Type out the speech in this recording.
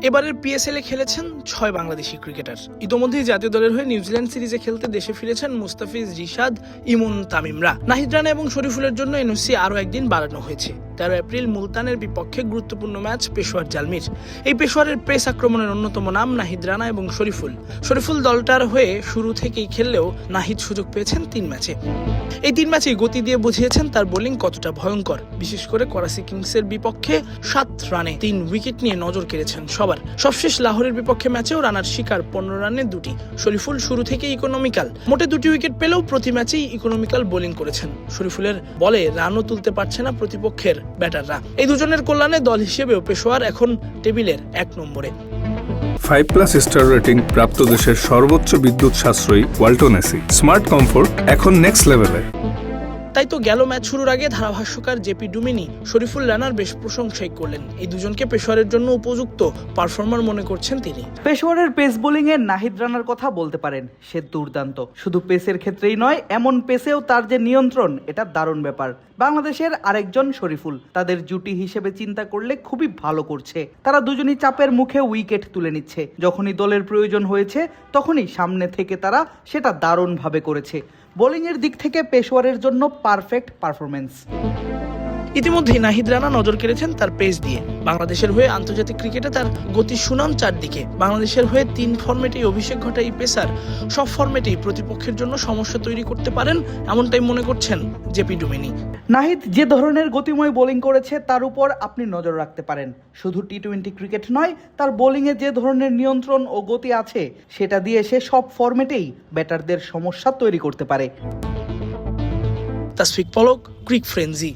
এবারের পিএসএল এ খেলেছেন ৬ বাংলাদেশি ক্রিকেটার। ইতোমধ্যেই জাতীয় দলের হয়ে নিউজিল্যান্ড সিরিজে খেলতে দেশে ফিরেছেন মুস্তাফিজ, রিশাদ, ইমন, তামিমরা। নাহিদ রানা এবং শরীফুলের জন্য এনওসি আরও একদিন বাড়ানো হয়েছে। ১৩ এপ্রিল মুলতানের বিপক্ষে গুরুত্বপূর্ণ ম্যাচ পেশোয়ার জালমির। এই পেশোয়ারের পেস আক্রমণের অন্যতম নাম নাহিদ রানা এবং শরীফুল দলটার হয়ে শুরু থেকেই খেললেও নাহিদ সুযোগ পেয়েছেন ৩ ম্যাচে। এই ৩ ম্যাচেই গতি দিয়ে বুঝিয়েছেন তার বোলিং কতটা ভয়ঙ্কর। বিশেষ করে করাচি কিংসের বিপক্ষে ৭ রানে ৩ উইকেট নিয়ে নজর কেড়েছেন সবার। সবশেষ লাহোরের বিপক্ষে ম্যাচেও রানার শিকার ১৫ রানে ২টি। শরীফুল শুরু থেকেই ইকোনমিক্যাল, মোটে ২টি উইকেট পেলেও প্রতি ম্যাচেই ইকোনমিক্যাল বোলিং করেছেন। শরীফুলের বলে রানও তুলতে পারছে না প্রতিপক্ষের ব্যাটাররা। এই দুজনের কল্যাণে দল হিসেবেও পেশোয়ার এখন টেবিলের ১ নম্বরে। 5+ স্টার রেটিং প্রাপ্ত দেশের সর্বোচ্চ বিদ্যুৎ সাশ্রয়ী ওয়ালটন এসি। স্মার্ট কমফোর্ট এখন নেক্সট লেভেলে। তাই তো গেল ম্যাচ শুরুর আগে ধারাভাষ্যকার জেপি ডুমিনি শরীফুল রানার বেশ প্রশংসাই করলেন। এই দুজনকে পেশোয়ারের জন্য উপযুক্ত পারফর্মার মনে করছেন তিনি। পেশোয়ারের পেস বোলিং এ নাহিদ রানার কথা বলতে পারেন, সে দুর্দান্ত। শুধু পেসের ক্ষেত্রেই নয়, এমন পেসেও তার যে নিয়ন্ত্রণ, এটা দারুণ ব্যাপার। বাংলাদেশের আরেকজন শরীফুল, তাদের জুটি হিসেবে চিন্তা করলে খুবই ভালো করছে। তারা দুজনই চাপের মুখে উইকেট তুলে নিচ্ছে। যখনই দলের প্রয়োজন হয়েছে তখনই সামনে থেকে তারা সেটা দারুণভাবে করেছে। বোলিংয়ের দিক থেকে পেশোয়ারের জন্য পারফেক্ট পারফরমেন্স। ইতিমধ্যেই নাহিদ রানা নজর কেড়েছেন তার পেস দিয়ে। বাংলাদেশের হয়ে আন্তর্জাতিক ক্রিকেটে তার গতি সুনাম চারদিকে। বাংলাদেশের হয়ে ৩ ফরম্যাটেই অভিষেক ঘটা এই পেসার সব ফরম্যাটেই প্রতিপক্ষের জন্য সমস্যা তৈরি করতে পারেন, এমনটাই মনে করছেন জেপি ডুমিনি। নাহিদ যে ধরনের গতিময় বোলিং করেছে তার উপর আপনি নজর রাখতে পারেন। শুধু টি-20 ক্রিকেট নয়, তার বোলিংয়ে যে ধরনের নিয়ন্ত্রণ ও গতি আছে সেটা দিয়ে সে সব ফরম্যাটেই ব্যাটারদের সমস্যা তৈরি করতে পারে। তাসফিক পলক, ক্রিক ফ্রেন্জি।